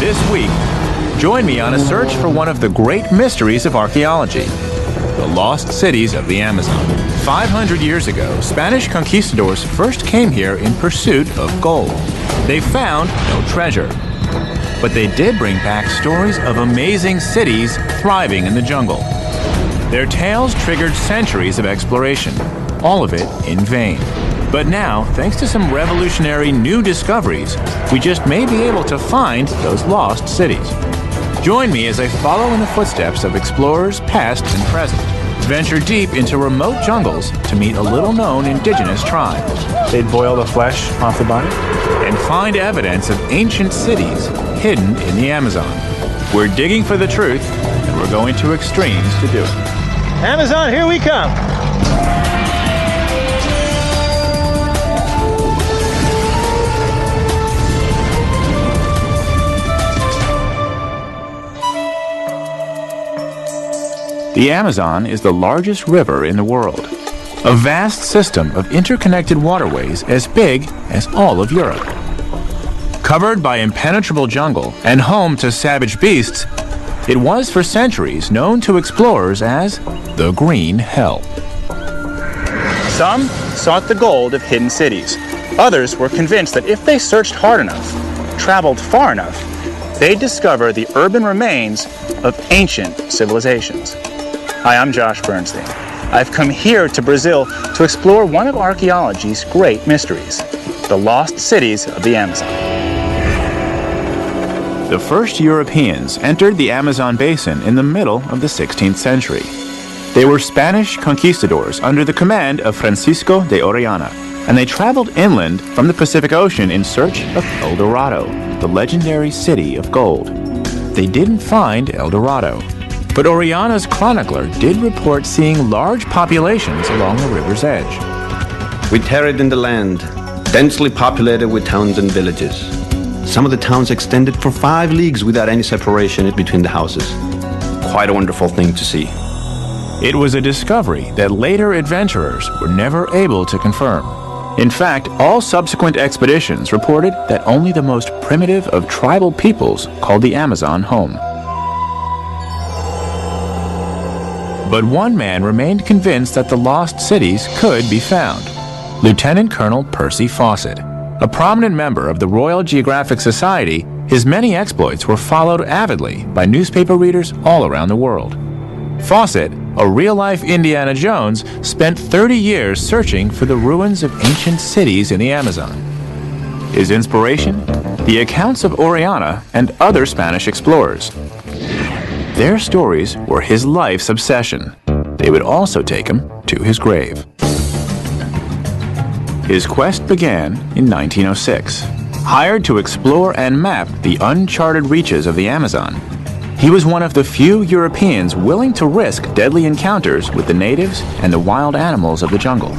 This week, join me on a search for one of the great mysteries of archaeology, the lost cities of the Amazon. 500 years ago, Spanish conquistadors first came here in pursuit of gold. They found no treasure, but they did bring back stories of amazing cities thriving in the jungle. Their tales triggered centuries of exploration, all of it in vain. But now, thanks to some revolutionary new discoveries, we just may be able to find those lost cities. Join me as I follow in the footsteps of explorers past and present. Venture deep into remote jungles to meet a little-known indigenous tribe. They'd boil the flesh off the body? And find evidence of ancient cities hidden in the Amazon. We're digging for the truth, and we're going to extremes to do it. Amazon, here we come! The Amazon is the largest river in the world, a vast system of interconnected waterways as big as all of Europe. Covered by impenetrable jungle and home to savage beasts, it was for centuries known to explorers as the Green Hell. Some sought the gold of hidden cities. Others were convinced that if they searched hard enough, traveled far enough, they'd discover the urban remains of ancient civilizations. Hi, I'm Josh Bernstein. I've come here to Brazil to explore one of archaeology's great mysteries, the lost cities of the Amazon. The first Europeans entered the Amazon basin in the middle of the 16th century. They were Spanish conquistadors under the command of Francisco de Orellana, and they traveled inland from the Pacific Ocean in search of El Dorado, the legendary city of gold. They didn't find El Dorado, but Orellana's chronicler did report seeing large populations along the river's edge. We tarried in the land, densely populated with towns and villages. Some of the towns extended for 5 leagues without any separation between the houses. Quite a wonderful thing to see. It was a discovery that later adventurers were never able to confirm. In fact, all subsequent expeditions reported that only the most primitive of tribal peoples called the Amazon home. But one man remained convinced that the lost cities could be found. Lieutenant Colonel Percy Fawcett. A prominent member of the Royal Geographic Society, his many exploits were followed avidly by newspaper readers all around the world. Fawcett, a real-life Indiana Jones, spent 30 years searching for the ruins of ancient cities in the Amazon. His inspiration? The accounts of Orellana and other Spanish explorers. Their stories were his life's obsession. They would also take him to his grave. His quest began in 1906. Hired to explore and map the uncharted reaches of the Amazon, he was one of the few Europeans willing to risk deadly encounters with the natives and the wild animals of the jungle.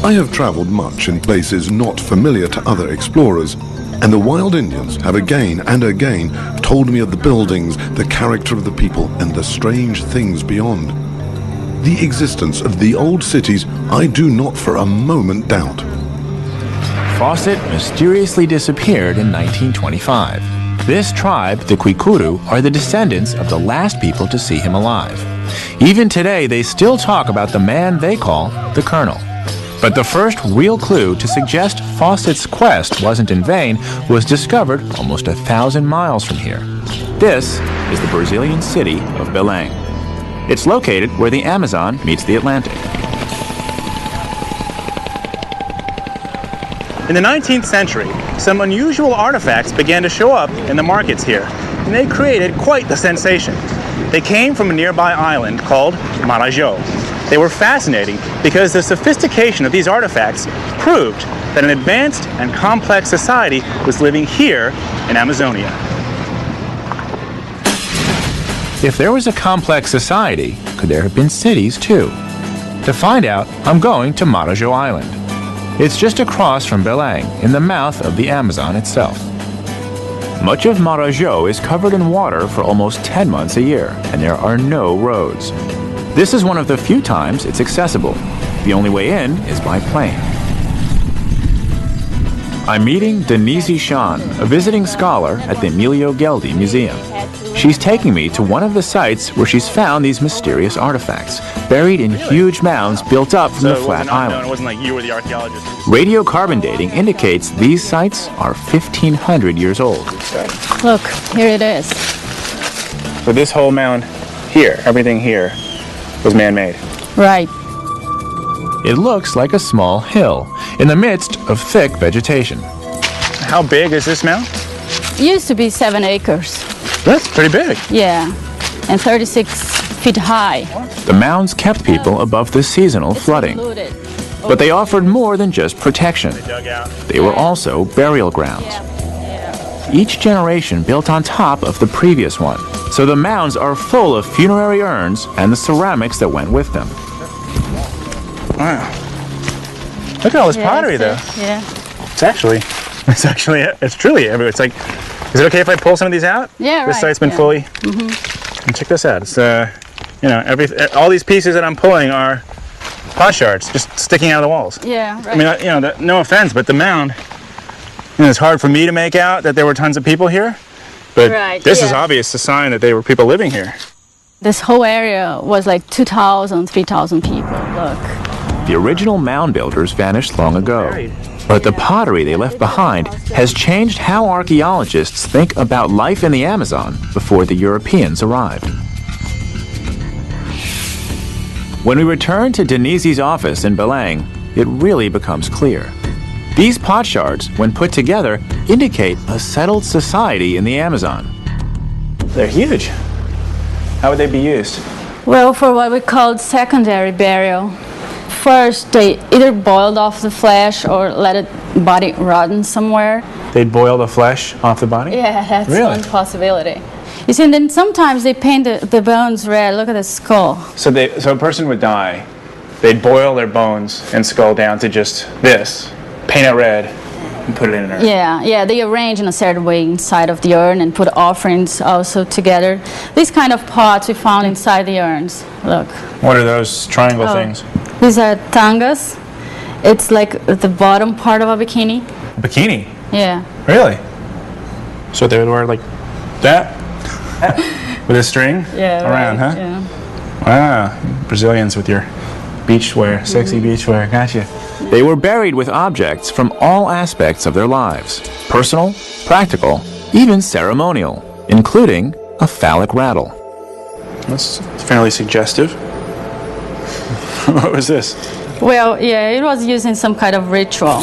I have traveled much in places not familiar to other explorers, and the wild Indians have again and again told me of the buildings, the character of the people, and the strange things beyond. The existence of the old cities I do not for a moment doubt. Fawcett mysteriously disappeared in 1925. This tribe, the Kwikuru, are the descendants of the last people to see him alive. Even today, they still talk about the man they call the Colonel. But the first real clue to suggest Fawcett's quest wasn't in vain was discovered almost 1,000 miles from here. This is the Brazilian city of Belém. It's located where the Amazon meets the Atlantic. In the 19th century, some unusual artifacts began to show up in the markets here, and they created quite the sensation. They came from a nearby island called Marajó. They were fascinating because the sophistication of these artifacts proved that an advanced and complex society was living here in Amazonia. If there was a complex society, could there have been cities too? To find out, I'm going to Marajó Island. It's just across from Belém, in the mouth of the Amazon itself. Much of Marajó is covered in water for almost 10 months a year, and there are no roads. This is one of the few times it's accessible. The only way in is by plane. I'm meeting Denise Shan, a visiting scholar at the Emilio Geldi Museum. She's taking me to one of the sites where she's found these mysterious artifacts, buried in huge mounds built up from the flat island. It wasn't like you were the archaeologist. Radiocarbon dating indicates these sites are 1,500 years old. Look, here it is. So this whole mound here, everything here, was man-made. Right. It looks like a small hill in the midst of thick vegetation. How big is this mound? It used to be 7 acres. That's pretty big. Yeah, and 36 feet high. The mounds kept people above the seasonal flooding, Included. but they offered more than just protection. Dug out. They were also burial grounds. Each generation built on top of the previous one, so the mounds are full of funerary urns and the ceramics that went with them. Wow. Look at all this pottery, though. Yeah. It's truly everywhere. It's like, is it okay if I pull some of these out? Yeah, This right, site's been yeah. fully. And check this out. It's all these pieces that I'm pulling are pot shards just sticking out of the walls. Yeah, right. I mean, no offense, but the mound. It's hard for me to make out that there were tons of people here, but Right, this is yeah. obvious a sign that there were people living here. This whole area was like 2,000, 3,000 people. Look. The original mound builders vanished long ago, but the pottery they left behind has changed how archaeologists think about life in the Amazon before the Europeans arrived. When we return to Denise's office in Belang, it really becomes clear. These potsherds, when put together, indicate a settled society in the Amazon. They're huge. How would they be used? Well, for what we call secondary burial. First, they either boiled off the flesh or let it body rotten somewhere. They'd boil the flesh off the body? Yeah, that's Really? one possibility. You see, and then sometimes they paint the bones red. Look at the skull. So a person would die, they'd boil their bones and skull down to just this, paint it red, and put it in an urn. Yeah, they arrange in a certain way inside of the urn and put offerings also together. These kind of pots we found inside the urns. Look. What are those triangle things? These are tangas. It's like the bottom part of a bikini. Bikini? Yeah. Really? So they would wear like that? With a string around, right, huh? Yeah. Wow, Brazilians with your beach wear, sexy beach wear, gotcha. They were buried with objects from all aspects of their lives, personal, practical, even ceremonial, including a phallic rattle. That's fairly suggestive. What was this? Well, yeah, it was used in some kind of ritual.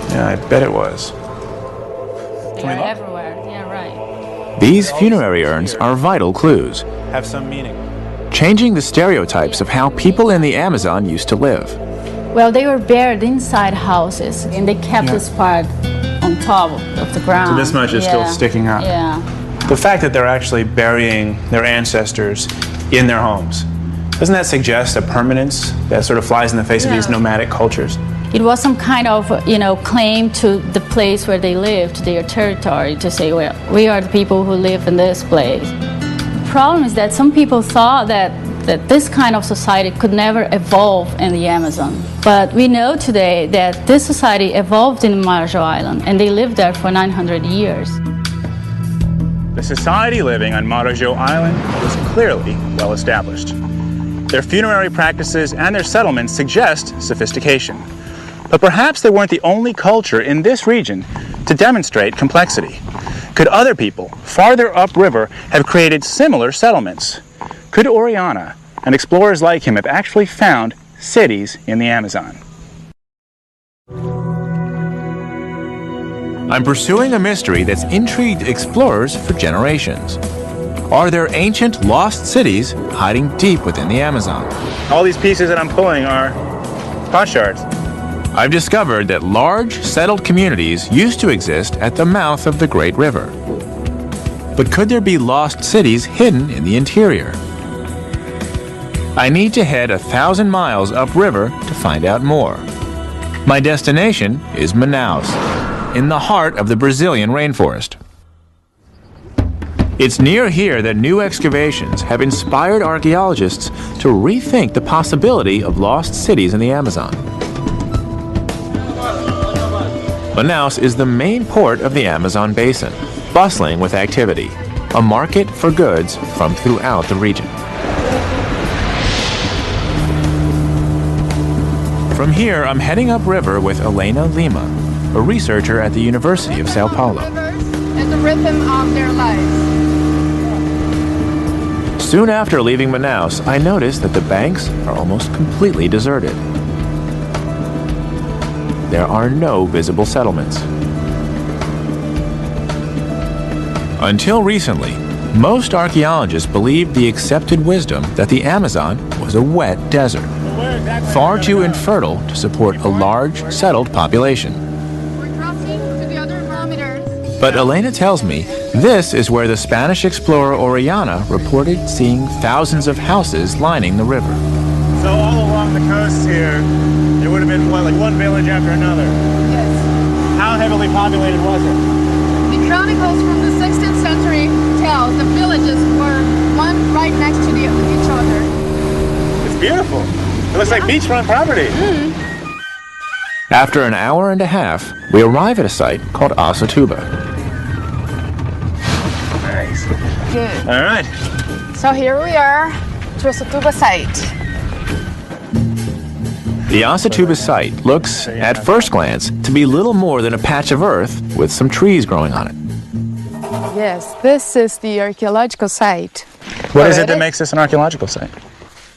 Yeah, I bet it was. They are everywhere. Yeah, right. These funerary urns are vital clues, Have some meaning. changing the stereotypes of how people in the Amazon used to live. Well, they were buried inside houses, and they kept this part on top of the ground. So this much is still sticking up. Yeah. The fact that they're actually burying their ancestors in their homes, doesn't that suggest a permanence that sort of flies in the face of these nomadic cultures? It was some kind of, claim to the place where they lived, their territory, to say, well, we are the people who live in this place. The problem is that some people thought that this kind of society could never evolve in the Amazon. But we know today that this society evolved in Marajo Island, and they lived there for 900 years. The society living on Marajo Island was clearly well established. Their funerary practices and their settlements suggest sophistication. But perhaps they weren't the only culture in this region to demonstrate complexity. Could other people farther upriver have created similar settlements? Could Oriana and explorers like him have actually found cities in the Amazon? I'm pursuing a mystery that's intrigued explorers for generations. Are there ancient lost cities hiding deep within the Amazon? All these pieces that I'm pulling are potsherds. I've discovered that large, settled communities used to exist at the mouth of the Great River. But could there be lost cities hidden in the interior? I need to head 1,000 miles upriver to find out more. My destination is Manaus, in the heart of the Brazilian rainforest. It's near here that new excavations have inspired archaeologists to rethink the possibility of lost cities in the Amazon. Manaus is the main port of the Amazon basin, bustling with activity, a market for goods from throughout the region. From here, I'm heading upriver with Elena Lima, a researcher at the University of Sao Paulo. And the rhythm of their lives. Soon after leaving Manaus, I noticed that the banks are almost completely deserted. There are no visible settlements. Until recently, most archaeologists believed the accepted wisdom that the Amazon was a wet desert, far too infertile to support a large, settled population. We're crossing to the other kilometers. But Elena tells me this is where the Spanish explorer Orellana reported seeing thousands of houses lining the river. So all along the coast here, there would have been like one village after another. Yes. How heavily populated was it? The chronicles from the 16th century tell the villages were one right next to each other. It's beautiful. It looks like beachfront property. After an hour and a half, we arrive at a site called Asatuba. Nice. Good. All right. So here we are, Asatuba site. The Asatuba site looks, at first glance, to be little more than a patch of earth with some trees growing on it. Yes, this is the archaeological site. What is it that makes this an archaeological site?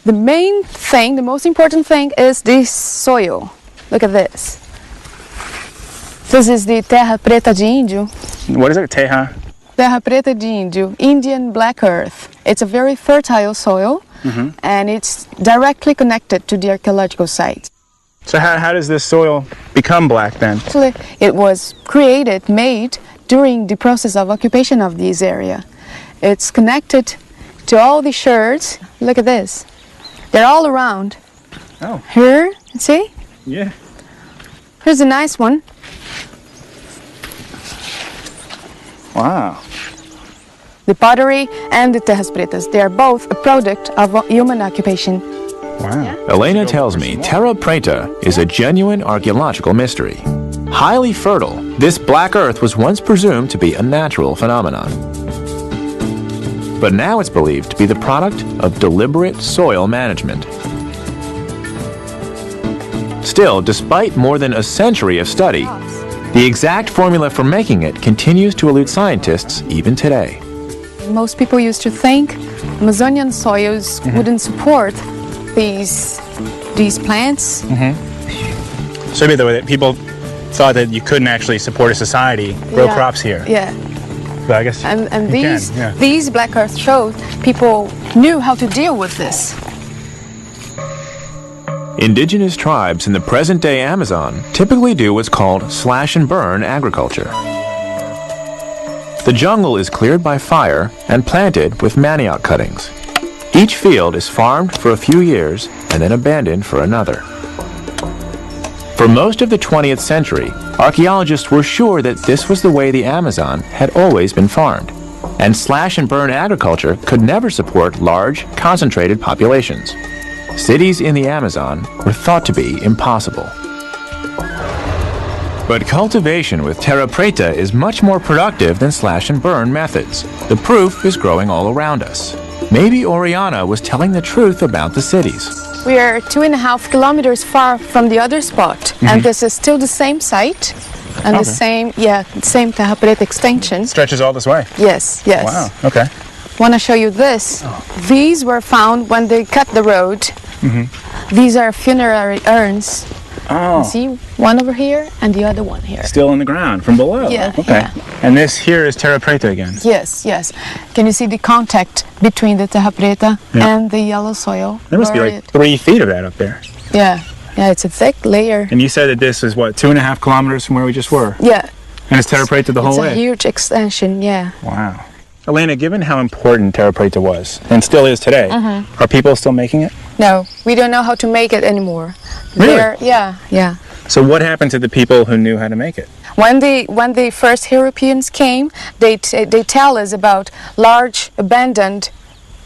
The main thing, the most important thing is this soil. Look at this. This is the terra preta de índio. What is it? Teja? Terra preta de índio, Indian black earth. It's a very fertile soil, and it's directly connected to the archaeological site. So how does this soil become black then? Actually, it was made during the process of occupation of this area. It's connected to all the sherds. Look at this. They're all around. Oh. Here, see? Yeah. Here's a nice one. Wow. The pottery and the terras pretas, they are both a product of human occupation. Wow. Elena tells me Terra Preta is a genuine archaeological mystery. Highly fertile, this black earth was once presumed to be a natural phenomenon. But now it's believed to be the product of deliberate soil management. Still, despite more than a century of study, the exact formula for making it continues to elude scientists even today. Most people used to think Amazonian soils wouldn't support these plants. So maybe the way that people thought that you couldn't actually support a society, grow Yeah. crops here. Yeah. But I guess And you these can, yeah. these black earth showed people knew how to deal with this. Indigenous tribes in the present-day Amazon typically do what's called slash-and-burn agriculture. The jungle is cleared by fire and planted with manioc cuttings. Each field is farmed for a few years and then abandoned for another. For most of the 20th century, archaeologists were sure that this was the way the Amazon had always been farmed, and slash-and-burn agriculture could never support large, concentrated populations. Cities in the Amazon were thought to be impossible. But cultivation with terra preta is much more productive than slash-and-burn methods. The proof is growing all around us. Maybe Oriana was telling the truth about the cities. We are 2.5 kilometers far from the other spot, and this is still the same site and the same terra preta extension. Stretches all this way. Yes, yes. Wow. Okay. Want to show you this? These were found when they cut the road. These are funerary urns. Oh. You see one over here and the other one here. Still in the ground from below. Yeah, Okay. yeah. And this here is terra preta again. Yes, yes. Can you see the contact between the terra preta and the yellow soil? There must be like 3 feet of that up there. Yeah, it's a thick layer. And you said that this is what, 2.5 kilometers from where we just were? Yeah, And it's terra preta the whole it's way? a huge extension, yeah. Wow. Elena, given how important terra preta was, and still is today, are people still making it? No, we don't know how to make it anymore. Really? Yeah. So what happened to the people who knew how to make it? When the first Europeans came, they tell us about large abandoned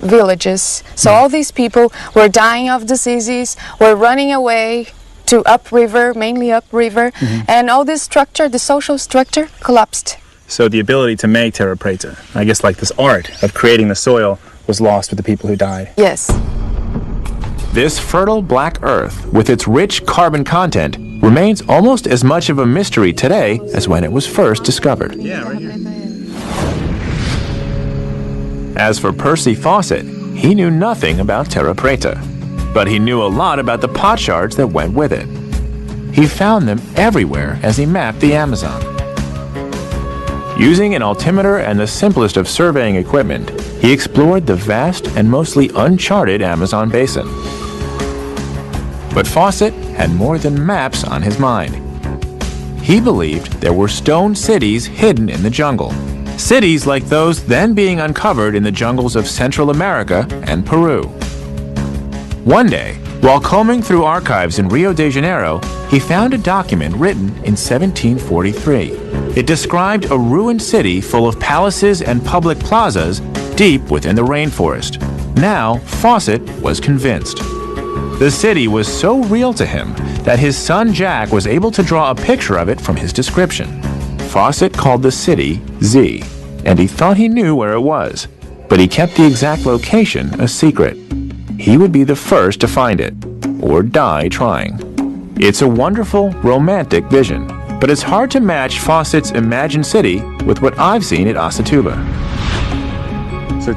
villages. So all these people were dying of diseases, were running away, to upriver, mainly upriver, and all this structure, the social structure, collapsed. So the ability to make terra preta, I guess like this art of creating the soil, was lost with the people who died. Yes. This fertile black earth, with its rich carbon content, remains almost as much of a mystery today as when it was first discovered. Yeah, right here. As for Percy Fawcett, he knew nothing about terra preta, but he knew a lot about the potsherds that went with it. He found them everywhere as he mapped the Amazon. Using an altimeter and the simplest of surveying equipment, he explored the vast and mostly uncharted Amazon basin. But Fawcett had more than maps on his mind. He believed there were stone cities hidden in the jungle. Cities like those then being uncovered in the jungles of Central America and Peru. One day, while combing through archives in Rio de Janeiro, he found a document written in 1743. It described a ruined city full of palaces and public plazas deep within the rainforest. Now, Fawcett was convinced. The city was so real to him that his son Jack was able to draw a picture of it from his description. Fawcett called the city Z, and he thought he knew where it was, but he kept the exact location a secret. He would be the first to find it, or die trying. It's a wonderful, romantic vision, but it's hard to match Fawcett's imagined city with what I've seen at Asatuba.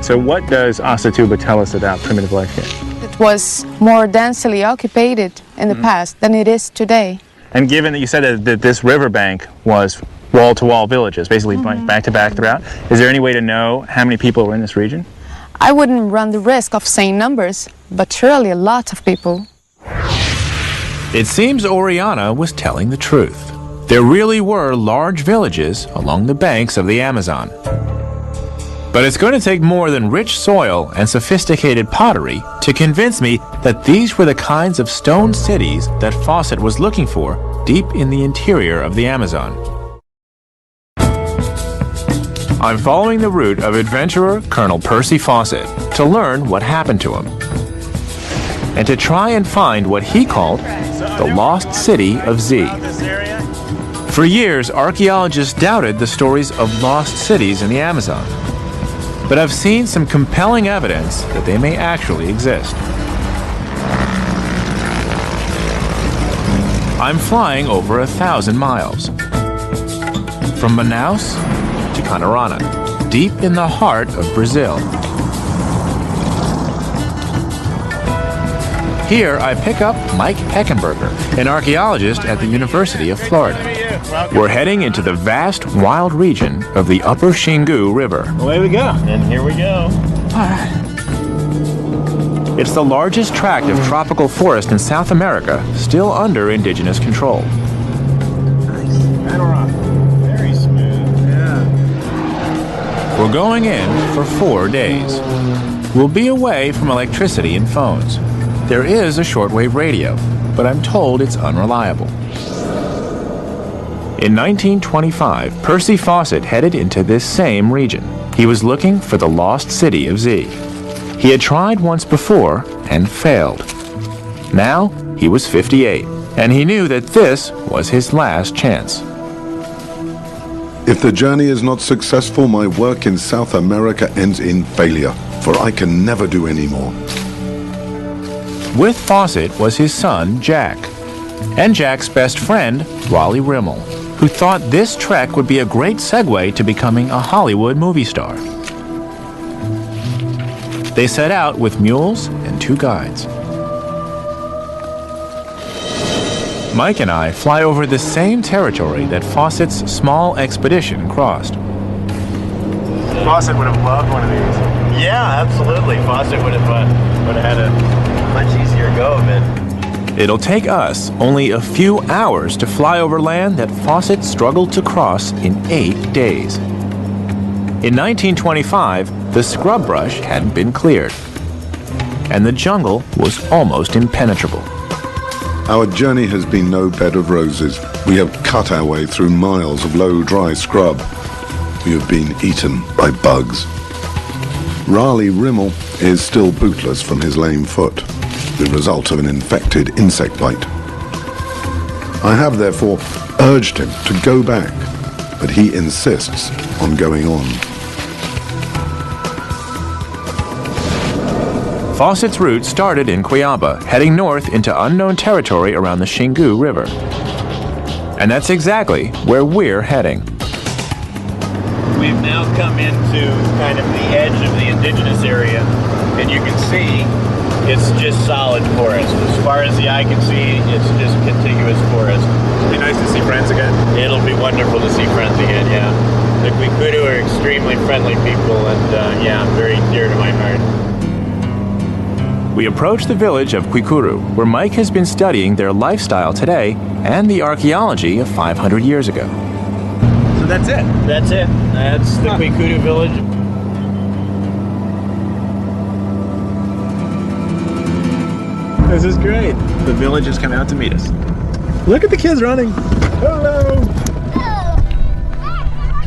So what does Asatuba tell us about primitive life here? It was more densely occupied in the past than it is today. And given that you said that this riverbank was wall-to-wall villages, basically back-to-back throughout, is there any way to know how many people were in this region? I wouldn't run the risk of saying numbers, but surely a lot of people. It seems Oriana was telling the truth. There really were large villages along the banks of the Amazon. But it's going to take more than rich soil and sophisticated pottery to convince me that these were the kinds of stone cities that Fawcett was looking for deep in the interior of the Amazon. I'm following the route of adventurer Colonel Percy Fawcett to learn what happened to him, and to try and find what he called the lost city of Z. For years, archaeologists doubted the stories of lost cities in the Amazon, but I've seen some compelling evidence that they may actually exist. I'm flying over 1,000 miles. From Manaus to Canarana, deep in the heart of Brazil. Here I pick up Mike Heckenberger, an archaeologist at the University of Florida. We're heading into the vast, wild region of the Upper Xingu River. Away we go. And here we go. It's the largest tract of tropical forest in South America still under indigenous control. Very smooth. Yeah. We're going in for 4 days. We'll be away from electricity and phones. There is a shortwave radio, but I'm told it's unreliable. In 1925, Percy Fawcett headed into this same region. He was looking for the lost city of Z. He had tried once before and failed. Now he was 58, and he knew that this was his last chance. If the journey is not successful, my work in South America ends in failure, for I can never do any more. With Fawcett was his son, Jack, and Jack's best friend, Raleigh Rimmel, who thought this trek would be a great segue to becoming a Hollywood movie star. They set out with mules and 2 guides. Mike and I fly over the same territory that Fawcett's small expedition crossed. Fawcett would have loved one of these. Yeah, absolutely. Fawcett would have had a much easier go of it. It'll take us only a few hours to fly over land that Fawcett struggled to cross in 8 days. In 1925, the scrub brush hadn't been cleared, and the jungle was almost impenetrable. Our journey has been no bed of roses. We have cut our way through miles of low, dry scrub. We have been eaten by bugs. Raleigh Rimmel is still bootless from his lame foot, the result of an infected insect bite. I have therefore urged him to go back, but he insists on going on. Fawcett's route started in Quyaba, heading north into unknown territory around the Xingu River. And that's exactly where we're heading. We've now come into kind of the edge of the indigenous area, and you can see it's just solid forest. As far as the eye can see, it's just contiguous forest. It'll be nice to see friends again. It'll be wonderful to see friends again, yeah. The Kwikudu are extremely friendly people, and yeah, very dear to my heart. We approach the village of Kwikuru, where Mike has been studying their lifestyle today and the archaeology of 500 years ago. So that's it. That's it. That's the Kwikudu village. This is great. The village is coming out to meet us. Look at the kids running. Hello.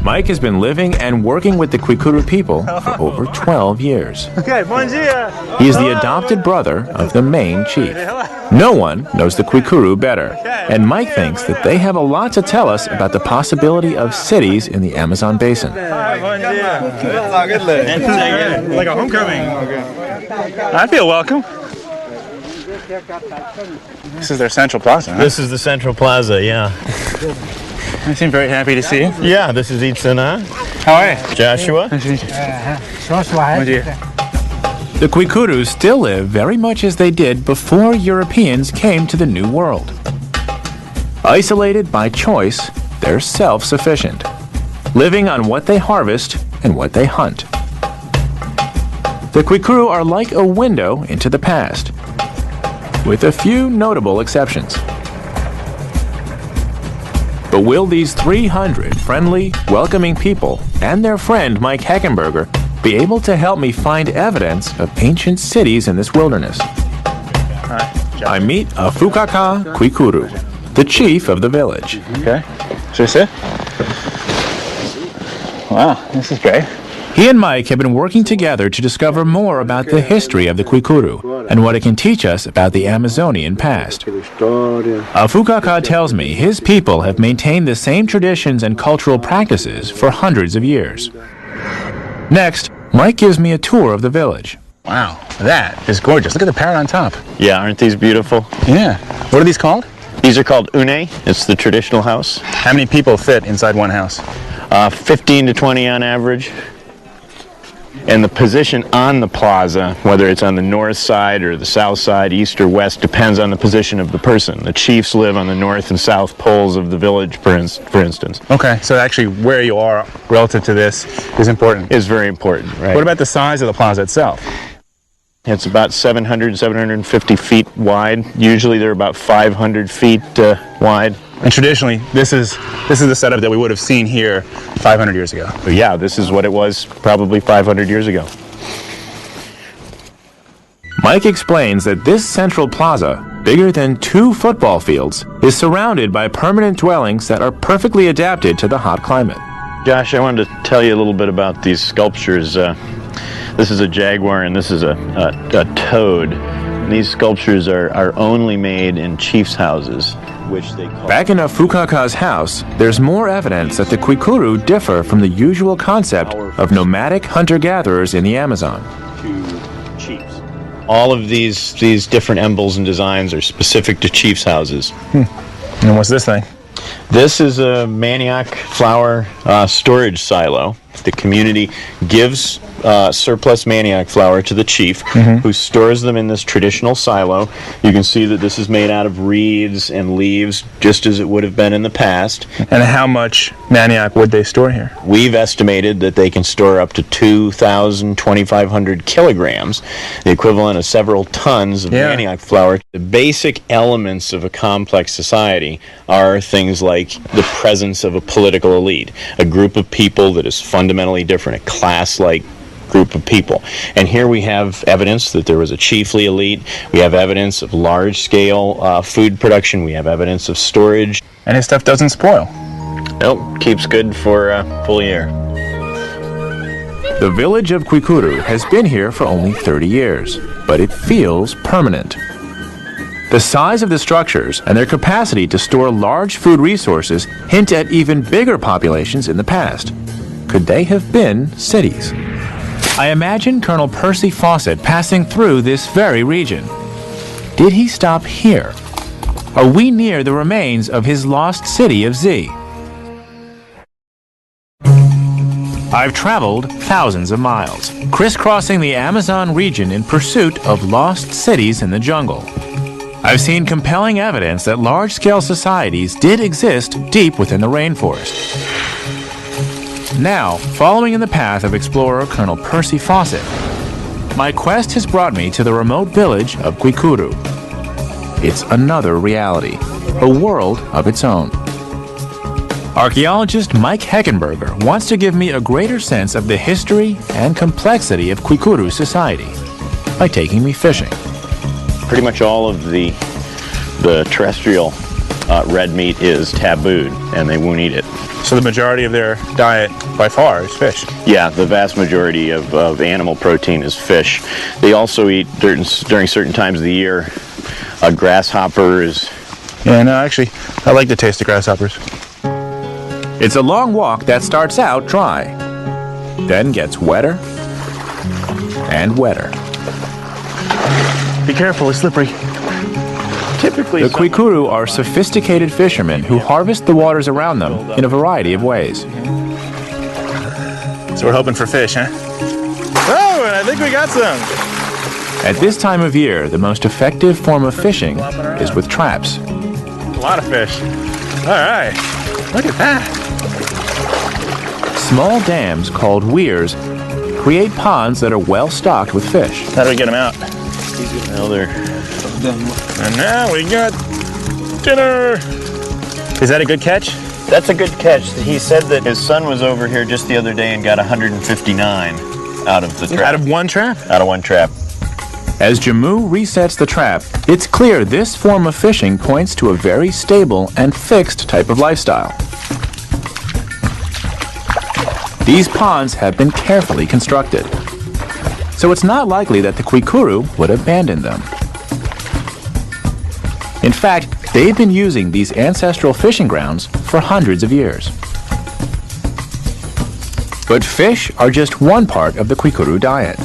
Mike has been living and working with the Kwikuru people for over 12 years. Okay, bon dia. He is the adopted brother of the main chief. No one knows the Kwikuru better, and Mike thinks that they have a lot to tell us about the possibility of cities in the Amazon basin. Hi, bon dia. Like a homecoming. I feel welcome. This is their central plaza, huh? This is the Central Plaza, yeah. I seem very happy to see you. Yeah, this is Itzana. How are you? Joshua. Nice to meet you. Bon dia. The Kwikuru still live very much as they did before Europeans came to the New World. Isolated by choice, they're self-sufficient, living on what they harvest and what they hunt. The Kwikuru are like a window into the past, with a few notable exceptions. But will these 300 friendly, welcoming people and their friend Mike Heckenberger be able to help me find evidence of ancient cities in this wilderness? I meet Afukaka Kwikuru, the chief of the village. Okay. Should I sit? Wow, this is great. He and Mike have been working together to discover more about the history of the Kwikuru and what it can teach us about the Amazonian past. Afukaka tells me his people have maintained the same traditions and cultural practices for hundreds of years. Next, Mike gives me a tour of the village. Wow, that is gorgeous. Look at the parrot on top. Yeah, aren't these beautiful? Yeah. What are these called? These are called une. It's the traditional house. How many people fit inside one house? 15 to 20 on average. And the position on the plaza, whether it's on the north side or the south side, east or west, depends on the position of the person. The chiefs live on the north and south poles of the village, for instance. Okay, so actually where you are relative to this is important. Is very important, right? What about the size of the plaza itself? It's about 700, 750 feet wide. Usually they're about 500 feet wide. And traditionally, this is the setup that we would have seen here 500 years ago. But yeah, this is what it was probably 500 years ago. Mike explains that this central plaza, bigger than 2 football fields, is surrounded by permanent dwellings that are perfectly adapted to the hot climate. Josh, I wanted to tell you a little bit about these sculptures. This is a jaguar and this is a toad. And these sculptures are only made in chiefs' houses, which they call... Back in Afukaka's house, there's more evidence that the Kwikuru differ from the usual concept of nomadic hunter-gatherers in the Amazon. To chiefs. All of these different emblems and designs are specific to chiefs' houses. And what's this thing? This is a manioc flour storage silo. The community gives surplus manioc flour to the chief, who stores them in this traditional silo. You can see that this is made out of reeds and leaves, just as it would have been in the past. And how much manioc would they store here? We've estimated that they can store up to 2,000, 2,500 kilograms, the equivalent of several tons of manioc flour. The basic elements of a complex society are things like the presence of a political elite, a group of people that is fundamentally different, a class-like group of people. And here we have evidence that there was a chiefly elite. We have evidence of large-scale food production. We have evidence of storage. And his stuff doesn't spoil. Nope, keeps good for a full year. The village of Kwikuru has been here for only 30 years, but it feels permanent. The size of the structures and their capacity to store large food resources hint at even bigger populations in the past. Could they have been cities? I imagine Colonel Percy Fawcett passing through this very region. Did he stop here? Are we near the remains of his lost city of Z? I've traveled thousands of miles, crisscrossing the Amazon region in pursuit of lost cities in the jungle. I've seen compelling evidence that large-scale societies did exist deep within the rainforest. Now, following in the path of explorer Colonel Percy Fawcett, my quest has brought me to the remote village of Kwikuru. It's another reality, a world of its own. Archaeologist Mike Heckenberger wants to give me a greater sense of the history and complexity of Kwikuru society by taking me fishing. Pretty much all of the terrestrial red meat is tabooed, and they won't eat it. So the majority of their diet, by far, is fish. Yeah, the vast majority of animal protein is fish. They also eat, during certain times of the year, grasshoppers. Yeah, no, actually, I like the taste of grasshoppers. It's a long walk that starts out dry, then gets wetter and wetter. Be careful, it's slippery. Typically, the Kwikuru are sophisticated fishermen who harvest the waters around them in a variety of ways. So we're hoping for fish, huh? Oh, and I think we got some. At this time of year, the most effective form of fishing is with traps. A lot of fish. All right, look at that. Small dams called weirs create ponds that are well stocked with fish. How do we get them out? Now they're... And now we got dinner. Is that a good catch? That's a good catch. He said that his son was over here just the other day and got 159 out of the trap. Out of one trap? Out of one trap. As Jamu resets the trap, it's clear this form of fishing points to a very stable and fixed type of lifestyle. These ponds have been carefully constructed, so it's not likely that the Kwikuru would abandon them. In fact, they've been using these ancestral fishing grounds for hundreds of years. But fish are just one part of the Kwikuru diet.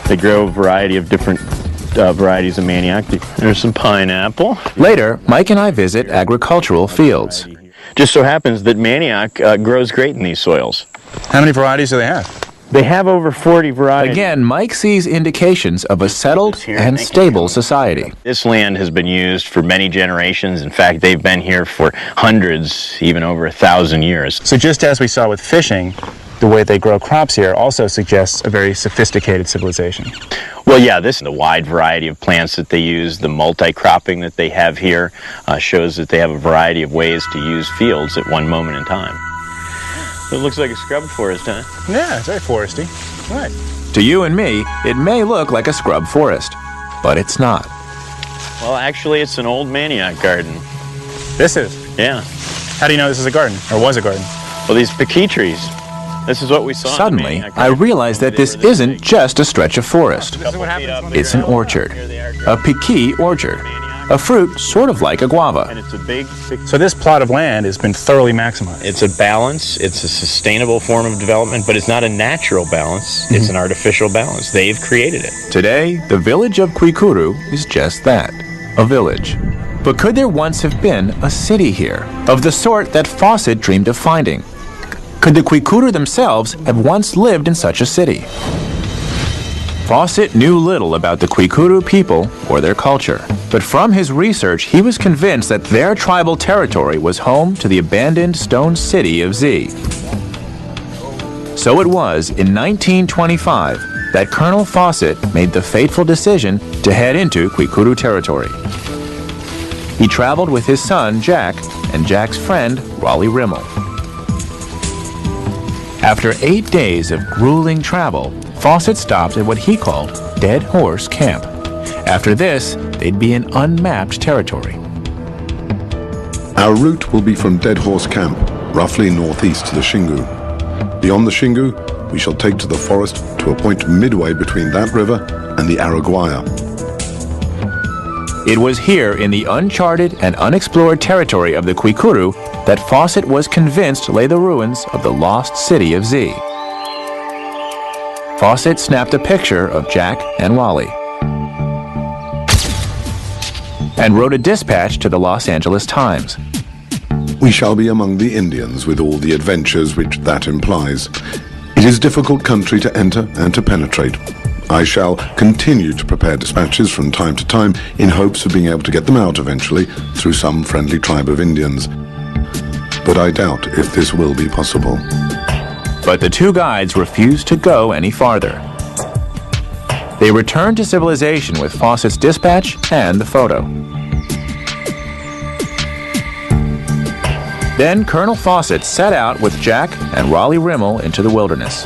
They grow a variety of different varieties of manioc. There's some pineapple. Later, Mike and I visit agricultural fields. Just so happens that manioc grows great in these soils. How many varieties do they have? They have over 40 varieties. Again, Mike sees indications of a settled and stable society. This land has been used for many generations. In fact, they've been here for hundreds, even over 1,000 years. So just as we saw with fishing, the way they grow crops here also suggests a very sophisticated civilization. Well, yeah, the wide variety of plants that they use, the multi-cropping that they have here, shows that they have a variety of ways to use fields at one moment in time. It looks like a scrub forest, huh? Yeah, it's very foresty. Right. To you and me, it may look like a scrub forest, but it's not. Well, actually, it's an old manioc garden. This is? Yeah. How do you know this is a garden, or was a garden? Well, these piquet trees. This is what we saw. Suddenly, I realize that this isn't just a stretch of forest. It's an orchard, a piquet orchard, a fruit sort of like a guava. And it's a big... So this plot of land has been thoroughly maximized. It's a balance, it's a sustainable form of development, but it's not a natural balance, it's an artificial balance. They've created it. Today, the village of Kwikuru is just that, a village. But could there once have been a city here, of the sort that Fawcett dreamed of finding? Could the Kwikuru themselves have once lived in such a city? Fawcett knew little about the Kwikuru people or their culture, but from his research he was convinced that their tribal territory was home to the abandoned stone city of Z. So it was in 1925 that Colonel Fawcett made the fateful decision to head into Kwikuru territory. He traveled with his son Jack and Jack's friend Raleigh Rimmel. After 8 days of grueling travel, Fawcett stopped at what he called Dead Horse Camp. After this, they'd be in unmapped territory. Our route will be from Dead Horse Camp, roughly northeast to the Xingu. Beyond the Xingu, we shall take to the forest to a point midway between that river and the Araguaia. It was here in the uncharted and unexplored territory of the Kwikuru that Fawcett was convinced lay the ruins of the lost city of Z. Fawcett snapped a picture of Jack and Wally and wrote a dispatch to the Los Angeles Times. We shall be among the Indians with all the adventures which that implies. It is a difficult country to enter and to penetrate. I shall continue to prepare dispatches from time to time in hopes of being able to get them out eventually through some friendly tribe of Indians. But I doubt if this will be possible. But the two guides refused to go any farther. They returned to civilization with Fawcett's dispatch and the photo. Then Colonel Fawcett set out with Jack and Raleigh Rimmel into the wilderness,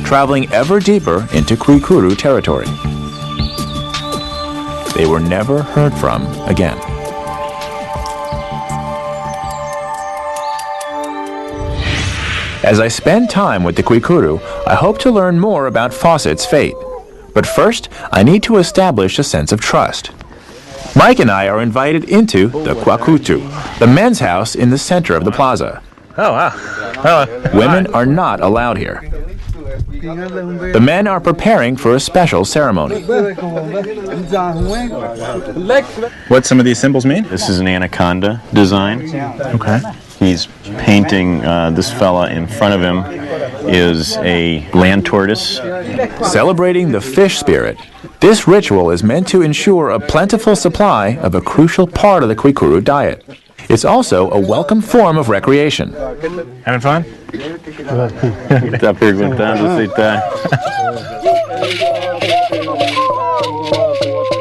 traveling ever deeper into Kwikuru territory. They were never heard from again. As I spend time with the Kwikuru, I hope to learn more about Fawcett's fate. But first, I need to establish a sense of trust. Mike and I are invited into the Kwakutu, the men's house in the center of the plaza. Oh, wow. Women are not allowed here. The men are preparing for a special ceremony. What some of these symbols mean? This is an anaconda design. Okay. He's painting this fella in front of him is a land tortoise. Celebrating the fish spirit, this ritual is meant to ensure a plentiful supply of a crucial part of the Kwikuru diet. It's also a welcome form of recreation. Having fun? Está perguntando se tá.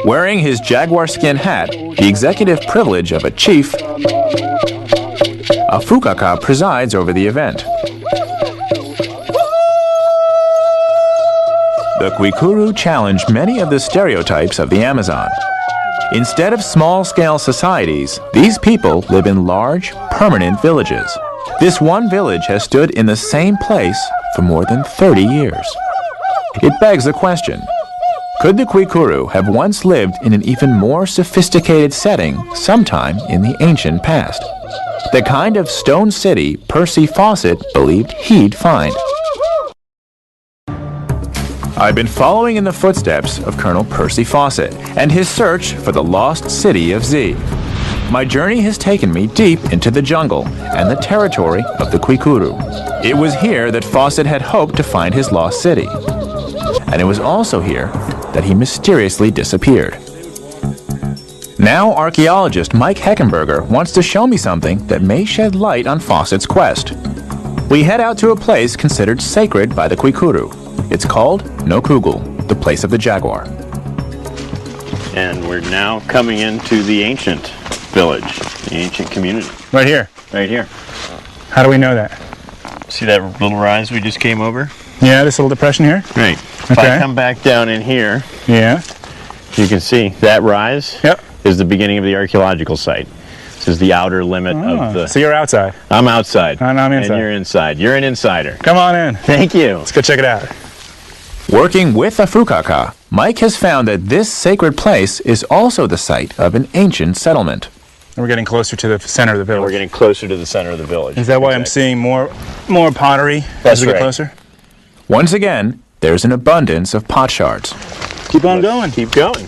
Wearing his jaguar skin hat, the executive privilege of a chief, a fukaka presides over the event. The Kwikuru challenge many of the stereotypes of the Amazon. Instead of small-scale societies, these people live in large, permanent villages. This one village has stood in the same place for more than 30 years. It begs the question, could the Kwikuru have once lived in an even more sophisticated setting sometime in the ancient past? The kind of stone city Percy Fawcett believed he'd find. I've been following in the footsteps of Colonel Percy Fawcett and his search for the lost city of Z. My journey has taken me deep into the jungle and the territory of the Kwikuru. It was here that Fawcett had hoped to find his lost city. And it was also here that he mysteriously disappeared. Now archaeologist Mike Heckenberger wants to show me something that may shed light on Fawcett's quest. We head out to a place considered sacred by the Kwikuru. It's called Nokugul, the place of the jaguar. And we're now coming into the ancient village, the ancient community. Right here. Right here. How do we know that? See that little rise we just came over? Yeah, this little depression here? Right. If I come back down in here, yeah, you can see that rise is the beginning of the archaeological site. This is the outer limit of the... So you're outside? I'm outside. And I'm inside. And you're inside. You're an insider. Come on in. Thank you. Let's go check it out. Working with a fukaka, Mike has found that this sacred place is also the site of an ancient settlement. And we're getting closer to the center of the village. We're getting closer to the center of the village. Is that why I'm seeing more pottery as we get closer? Once again, there's an abundance of pot shards. Keep on going. Keep going.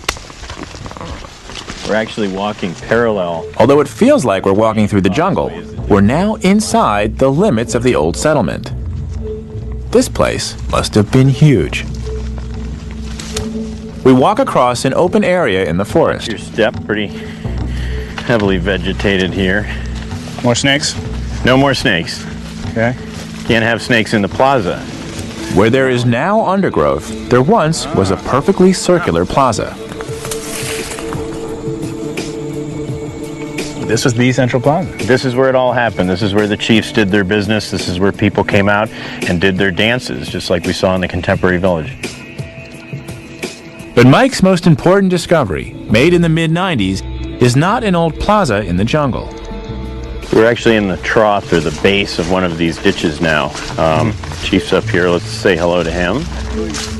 We're actually walking parallel. Although it feels like we're walking through the jungle, we're now inside the limits of the old settlement. This place must have been huge. We walk across an open area in the forest. Your step, pretty heavily vegetated here. More snakes? No more snakes. Okay. Can't have snakes in the plaza. Where there is now undergrowth, there once was a perfectly circular plaza. This was the central plaza. This is where it all happened. This is where the chiefs did their business. This is where people came out and did their dances, just like we saw in the contemporary village. But Mike's most important discovery, made in the mid-90s, is not an old plaza in the jungle. We're actually in the trough or the base of one of these ditches now. Chief's up here. Let's say hello to him.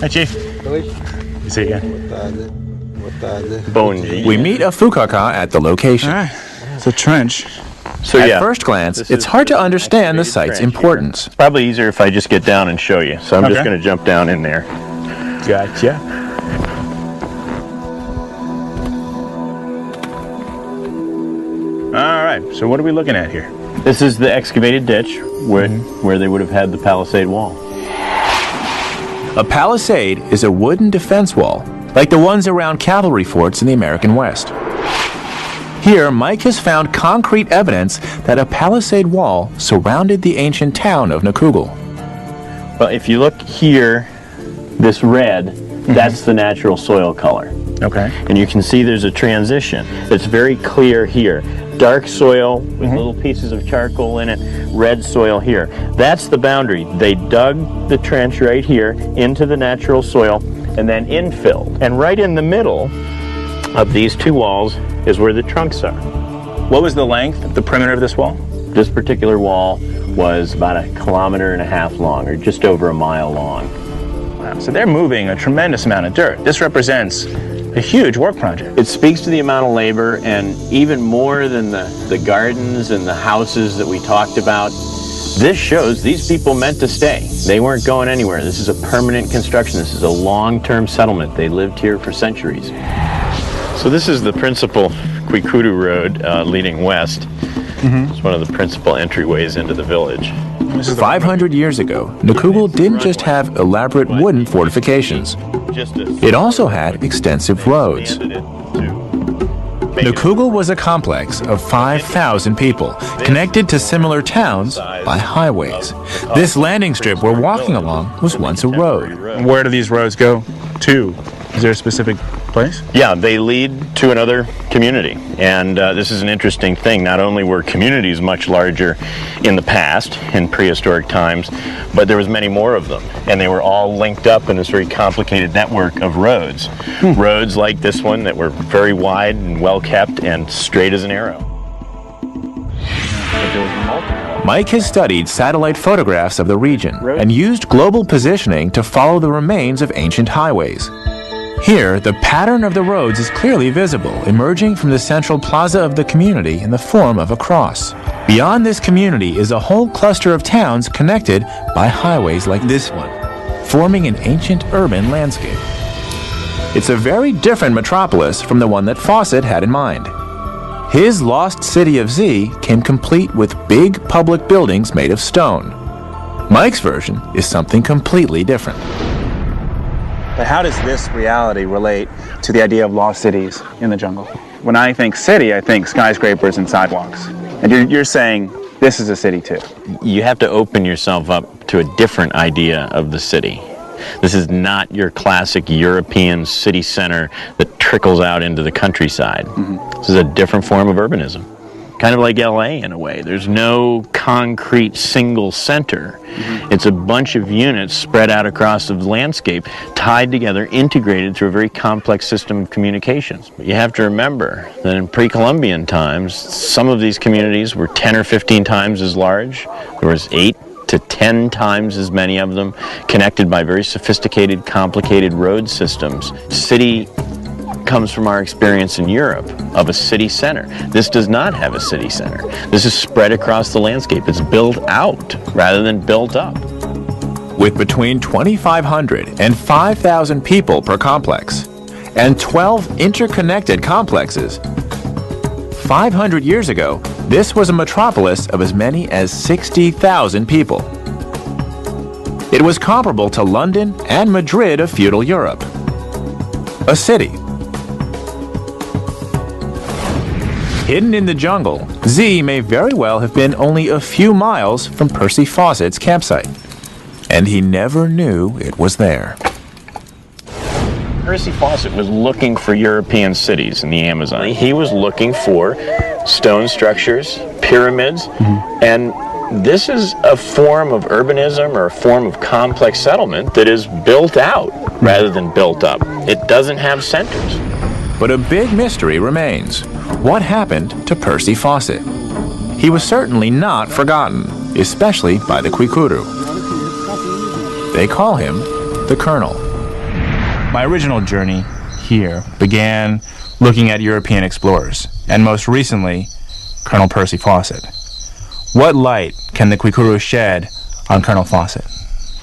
Hi, Chief. You see you again. We meet a Fukaka at the location. All right, it's a trench. So At first glance, it's hard to understand the site's importance. It's probably easier if I just get down and show you. So I'm just Okay. going to jump down in there. Gotcha. All right, so what are we looking at here? This is the excavated ditch where they would have had the palisade wall. A palisade is a wooden defense wall, like the ones around cavalry forts in the American West. Here, Mike has found concrete evidence that a palisade wall surrounded the ancient town of Nakugul. Well, if you look here, this red, that's the natural soil color. Okay. And you can see there's a transition that's very clear here. Dark soil with little pieces of charcoal in it, red soil here. That's the boundary. They dug the trench right here into the natural soil and then infilled. And right in the middle of these two walls is where the trunks are. What was the length of the perimeter of this wall? This particular wall was about 1.5 kilometers long, or just over a mile long. Wow. So they're moving a tremendous amount of dirt. This represents a huge work project. It speaks to the amount of labor, and even more than the gardens and the houses that we talked about, this shows these people meant to stay. They weren't going anywhere. This is a permanent construction. This is a long-term settlement. They lived here for centuries. So this is the principal Kwikudu Road leading west. It's one of the principal entryways into the village. 500 years ago, Nakugul didn't just have elaborate wooden fortifications. It also had extensive roads. Nakugul was a complex of 5,000 people, connected to similar towns by highways. This landing strip we're walking along was once a road. Where do these roads go to? Is there a specific place? Yeah, they lead to another community. And this is an interesting thing. Not only were communities much larger in the past, in prehistoric times, but there was many more of them. And they were all linked up in this very complicated network of roads. Roads like this one that were very wide and well kept and straight as an arrow. Mike has studied satellite photographs of the region and used global positioning to follow the remains of ancient highways. Here, the pattern of the roads is clearly visible, emerging from the central plaza of the community in the form of a cross. Beyond this community is a whole cluster of towns connected by highways like this one, forming an ancient urban landscape. It's a very different metropolis from the one that Fawcett had in mind. His lost city of Z came complete with big public buildings made of stone. Mike's version is something completely different. But how does this reality relate to the idea of lost cities in the jungle? When I think city, I think skyscrapers and sidewalks. And you're saying this is a city too. You have to open yourself up to a different idea of the city. This is not your classic European city center that trickles out into the countryside. This is a different form of urbanism. Kind of like LA in a way. There's no concrete single center. It's a bunch of units spread out across the landscape, tied together, integrated through a very complex system of communications. But you have to remember that in pre-Columbian times, some of these communities were 10 or 15 times as large. There was 8 to 10 times as many of them, connected by very sophisticated, complicated road systems. City comes from our experience in Europe of a city center. This does not have a city center. This is spread across the landscape. It's built out rather than built up. With between 2,500 and 5,000 people per complex, and 12 interconnected complexes, 500 years ago, this was a metropolis of as many as 60,000 people. It was comparable to London and Madrid of feudal Europe. A city. Hidden in the jungle, Z may very well have been only a few miles from Percy Fawcett's campsite. And he never knew it was there. Percy Fawcett was looking for European cities in the Amazon. He was looking for stone structures, pyramids, and this is a form of urbanism or a form of complex settlement that is built out rather than built up. It doesn't have centers. But a big mystery remains. What happened to Percy Fawcett? He was certainly not forgotten, especially by the Kwikudu. They call him the Colonel. My original journey here began looking at European explorers, and most recently, Colonel Percy Fawcett. What light can the Kwikuru shed on Colonel Fawcett?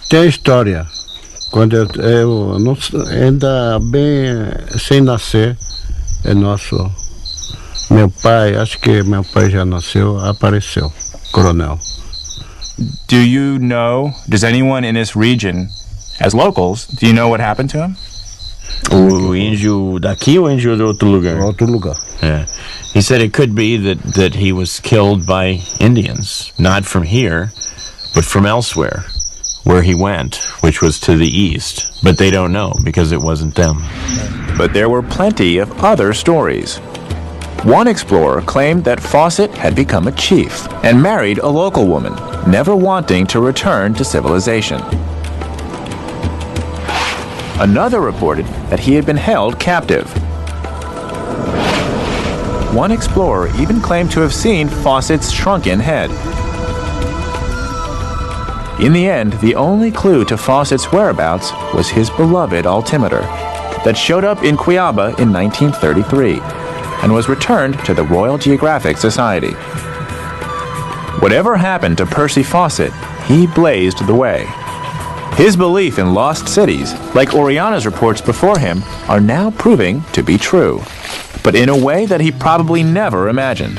Tem a história. Quando eu não, ainda bem sem nascer, é nosso. Meu pai, acho que meu pai já nasceu, apareceu, coronel. Do you know, does anyone in this region, as locals, do you know what happened to him? O índio daqui ou índio de outro lugar? Outro lugar. Yeah. He said it could be that he was killed by Indians, not from here, but from elsewhere, where he went, which was to the east. But they don't know because it wasn't them. But there were plenty of other stories. One explorer claimed that Fawcett had become a chief and married a local woman, never wanting to return to civilization. Another reported that he had been held captive. One explorer even claimed to have seen Fawcett's shrunken head. In the end, the only clue to Fawcett's whereabouts was his beloved altimeter that showed up in Cuiabá in 1933 and was returned to the Royal Geographic Society. Whatever happened to Percy Fawcett, he blazed the way. His belief in lost cities, like Oriana's reports before him, are now proving to be true, but in a way that he probably never imagined.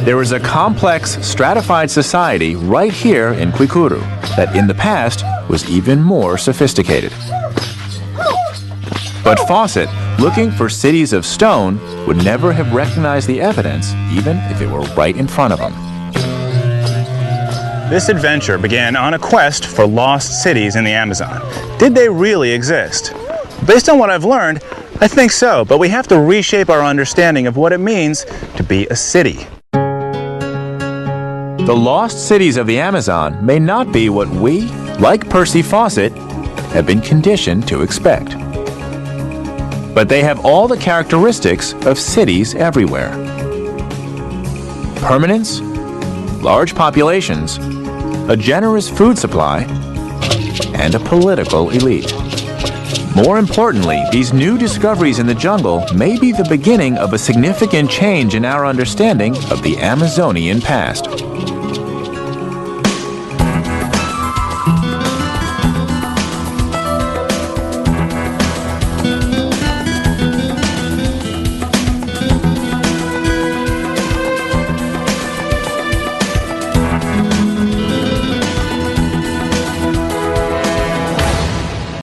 There is a complex, stratified society right here in Kwikuru that in the past was even more sophisticated. But Fawcett, looking for cities of stone, would never have recognized the evidence, even if it were right in front of him. This adventure began on a quest for lost cities in the Amazon. Did they really exist? Based on what I've learned, I think so, but we have to reshape our understanding of what it means to be a city. The lost cities of the Amazon may not be what we, like Percy Fawcett, have been conditioned to expect. But they have all the characteristics of cities everywhere. Permanence, large populations, a generous food supply, and a political elite. More importantly, these new discoveries in the jungle may be the beginning of a significant change in our understanding of the Amazonian past.